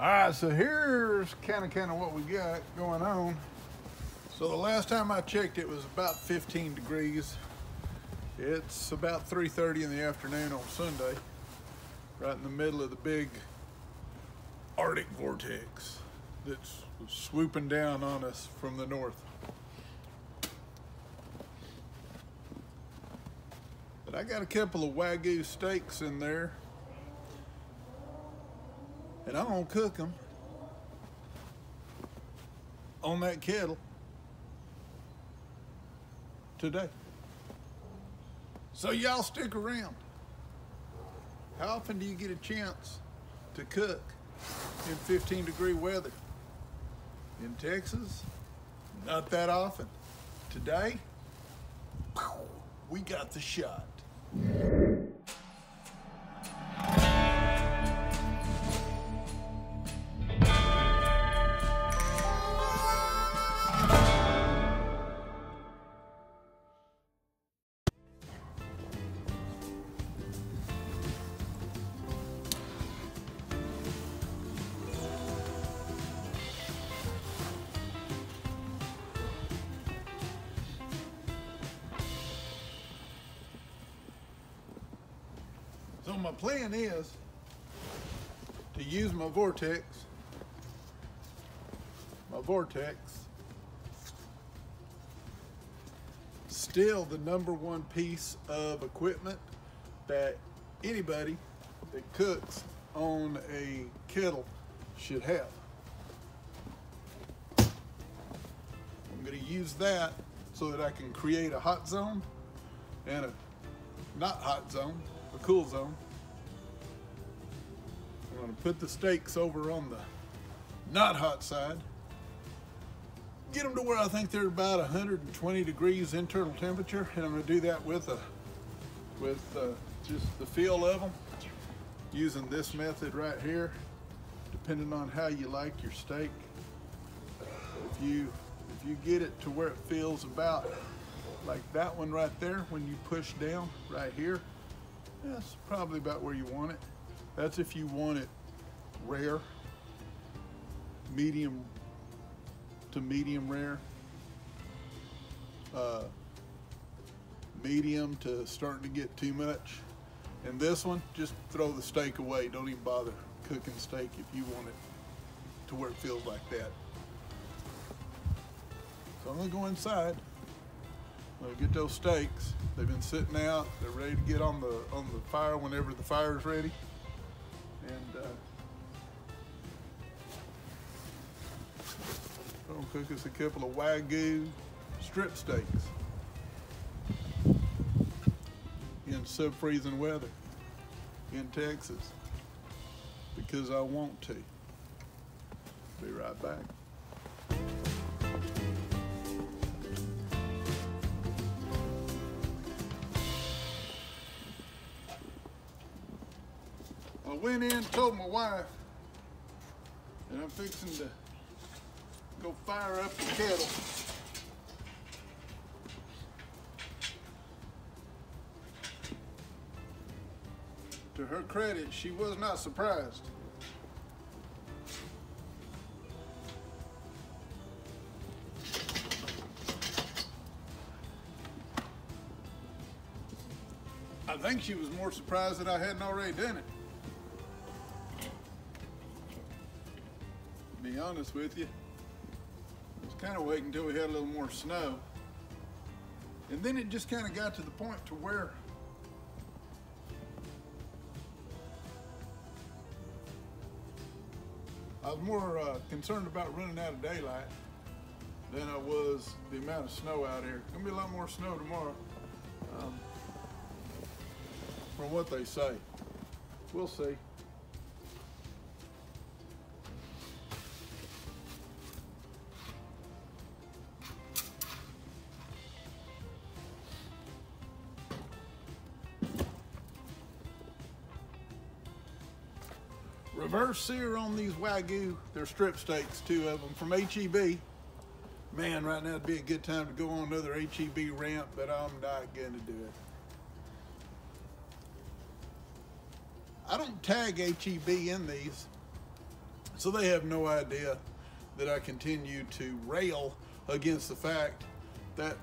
All right, so here's kind of what we got going on. So the last time I checked, it was about 15 degrees. It's about 3:30 in the afternoon on Sunday, right in the middle of the big Arctic vortex that's swooping down on us from the north. But I got a couple of Wagyu steaks in there, and I'm gonna cook them on that kettle today. So y'all stick around. How often do you get a chance to cook in 15-degree weather? In Texas, not that often. Today, we got the shot. So my plan is to use my vortex, still the #1 piece of equipment that anybody that cooks on a kettle should have. I'm going to use that so that I can create a hot zone and a not hot zone, a cool zone. I'm going to put the steaks over on the not hot side, get them to where I think they're about 120 degrees internal temperature, and I'm going to do that with just the feel of them, using this method right here, depending on how you like your steak. If you get it to where it feels about like that one right there, when you push down right here, that's probably about where you want it. That's if you want it rare, medium to medium rare, medium to starting to get too much. And this one, just throw the steak away. Don't even bother cooking steak if you want it to where it feels like that. So I'm gonna go inside. I'm gonna get those steaks. They've been sitting out. They're ready to get on the fire whenever the fire is ready. And I'm gonna cook us a couple of Wagyu strip steaks in sub-freezing weather in Texas, because I want to. Be right back. I went in and told my wife that I'm fixing to go fire up the kettle. To her credit, she was not surprised. I think she was more surprised that I hadn't already done it. To be honest with you, I was kind of waiting until we had a little more snow. And then it just kind of got to the point to where I was more concerned about running out of daylight than I was the amount of snow out here. Gonna be a lot more snow tomorrow, from what they say. We'll see. Reverse sear on these Wagyu. They're strip steaks, 2 of them from HEB. Man, right now would be a good time to go on another HEB rant, but I'm not gonna do it. I don't tag HEB in these So they have no idea that I continue to rail against the fact that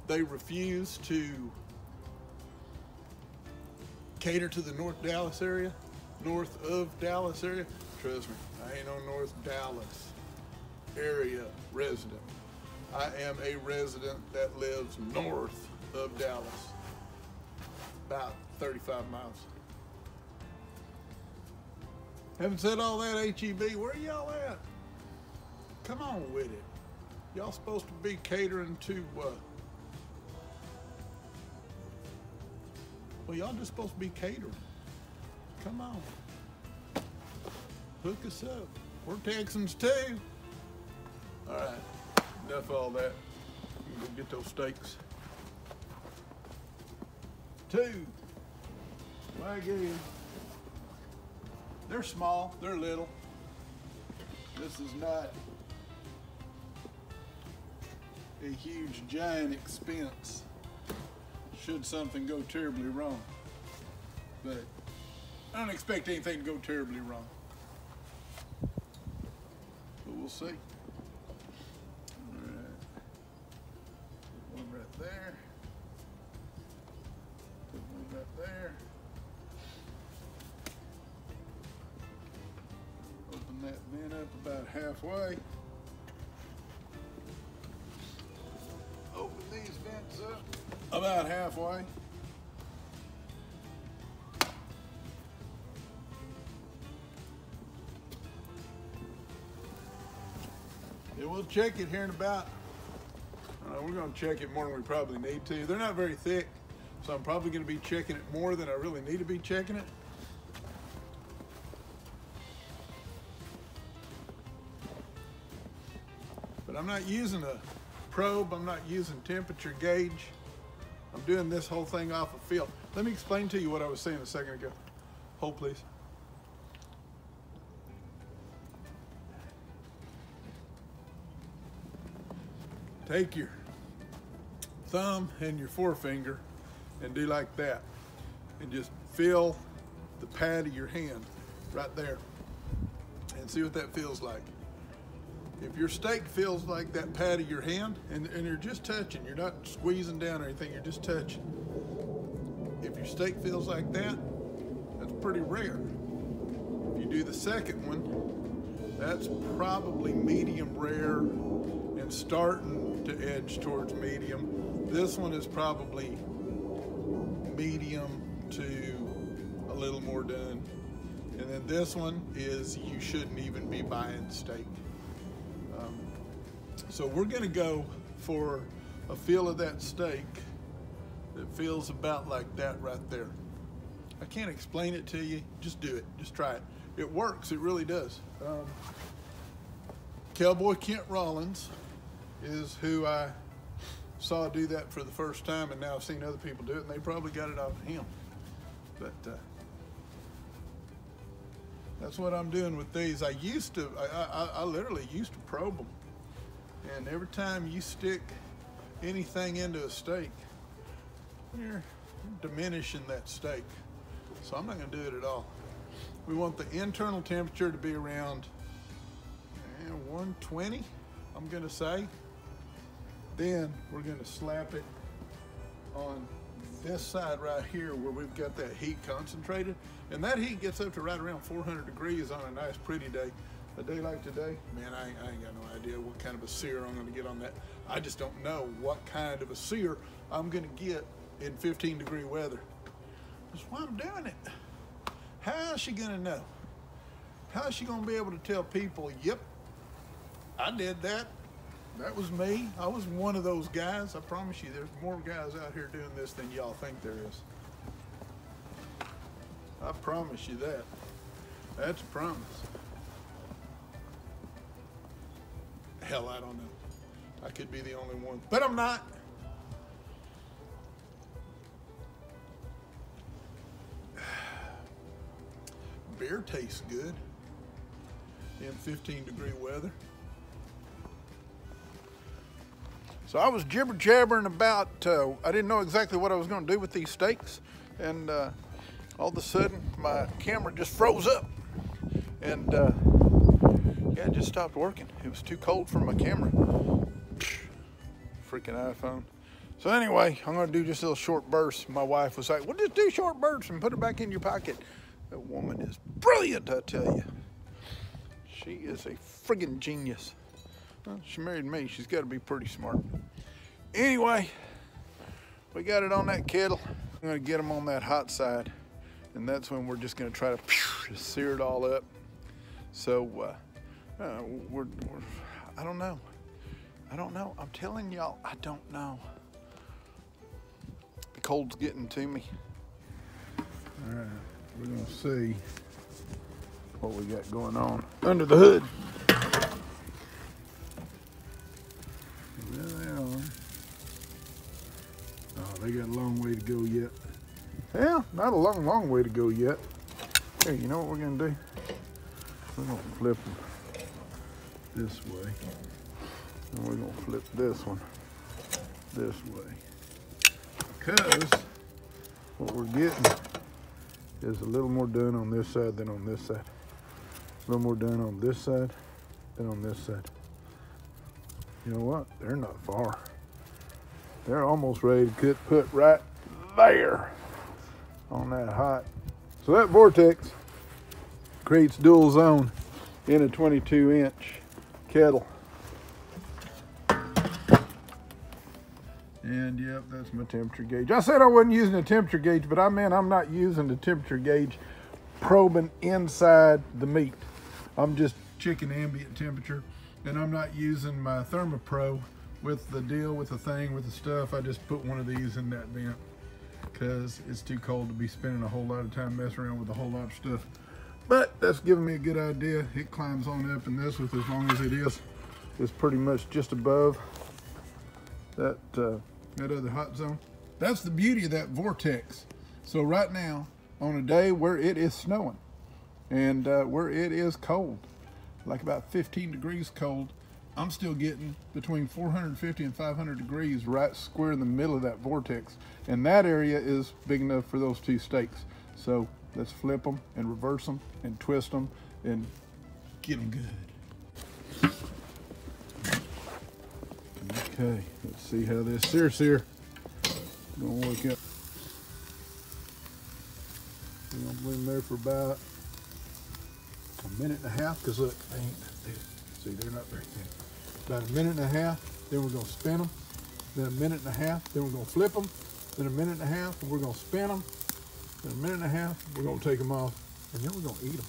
they refuse to cater to the North Dallas area, north of Dallas area. Trust me, I ain't no North Dallas area resident. I am a resident that lives north of Dallas, about 35 miles. Having said all that, HEB, where y'all at? Come on with it. Y'all supposed to be catering to, well, y'all just supposed to be catering. Come on. Hook us up. We're Texans too. All right, enough of all that. You can go get those steaks. 2 Wagyu. They're small, they're little. This is not a huge, giant expense should something go terribly wrong. But I don't expect anything to go terribly wrong. But we'll see. All right. One right there. Put one right there. Open that vent up about halfway. Open these vents up about halfway. Yeah, we'll check it here in about, we're going to check it more than we probably need to. They're not very thick, so I'm probably going to be checking it more than I really need to be checking it. But I'm not using a probe, I'm not using temperature gauge. I'm doing this whole thing off of feel. Let me explain to you what I was saying a second ago. Hold please. Take your thumb and your forefinger and do like that. And just feel the pad of your hand right there. And see what that feels like. If your steak feels like that pad of your hand, and you're just touching, you're not squeezing down or anything, you're just touching. If your steak feels like that, that's pretty rare. If you do the second one, that's probably medium rare and starting to edge towards medium. This one is probably medium to a little more done. And then this one is you shouldn't even be buying steak. So we're gonna go for a feel of that steak that feels about like that right there. I can't explain it to you, just do it, just try it. It works, it really does. Cowboy Kent Rollins is who I saw do that for the first time, and now I've seen other people do it, and they probably got it off of him. But that's what I'm doing with these. I literally used to probe them. And every time you stick anything into a steak, you're diminishing that steak. So I'm not gonna do it at all. We want the internal temperature to be around 120, I'm gonna say. Then we're gonna slap it on this side right here where we've got that heat concentrated. And that heat gets up to right around 400 degrees on a nice pretty day. A day like today, man, I ain't got no idea what kind of a sear I'm gonna get on that. I just don't know what kind of a sear I'm gonna get in 15-degree weather. That's why I'm doing it. How is she gonna know? How is she gonna be able to tell people, yep, I did that. That was me. I was one of those guys. I promise you there's more guys out here doing this than y'all think there is. I promise you that. That's a promise. Hell, I don't know. I could be the only one, but I'm not. Beer tastes good in 15-degree weather. So I was jibber-jabbering about, I didn't know exactly what I was gonna do with these steaks, and all of a sudden my camera just froze up. And Yeah, it just stopped working. It was too cold for my camera. Freaking iPhone. So anyway, I'm gonna do just a little short burst. My wife was like, well, just do short bursts and put it back in your pocket. That woman is brilliant, I tell you. She is a friggin' genius. Well, she married me, she's gotta be pretty smart. Anyway, we got it on that kettle. I'm gonna get them on that hot side, and that's when we're just gonna try to sear it all up. So I don't know. I'm telling y'all, I don't know. The cold's getting to me. All right, we're gonna see what we got going on under the hood. There they are. Oh, they got a long way to go yet. Yeah, not a long way to go yet. Here, you know what we're gonna do? We're gonna flip them this way. And we're gonna flip this one this way. Because what we're getting is a little more done on this side than on this side. A little more done on this side than on this side. You know what? They're not far. They're almost ready to put right there on that hot. So that vortex creates dual zone in a 22-inch kettle. And yep, that's my temperature gauge. I said I wasn't using a temperature gauge, but I meant I'm not using the temperature gauge probing inside the meat. I'm just checking ambient temperature, and I'm not using my ThermoPro with the deal, with the thing, with the stuff. I just put one of these in that vent because it's too cold to be spending a whole lot of time messing around with a whole lot of stuff. But that's giving me a good idea. It climbs on up in this with as long as it is. It's pretty much just above that that other hot zone. That's the beauty of that vortex. So right now, on a day where it is snowing and where it is cold, like about 15 degrees cold, I'm still getting between 450 and 500 degrees right square in the middle of that vortex. And that area is big enough for those two steaks. So let's flip them and reverse them and twist them and get them good. Okay, let's see how this sear gonna work out. We're gonna leave them there for about a minute and a half, because look, see, they're not very thin. About a minute and a half, then we're gonna spin them. Then a minute and a half, then we're gonna flip them. Then a minute and a half, and we're gonna spin them. Then a minute and a half, we're gonna take them off, and then we're gonna eat them.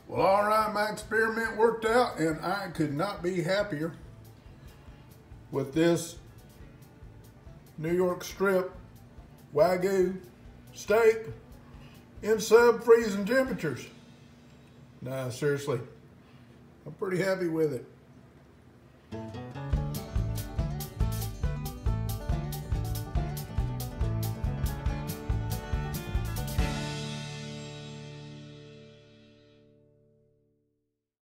Well, all right, my experiment worked out, and I could not be happier with this New York strip Wagyu steak in sub-freezing temperatures. Nah, seriously, I'm pretty happy with it.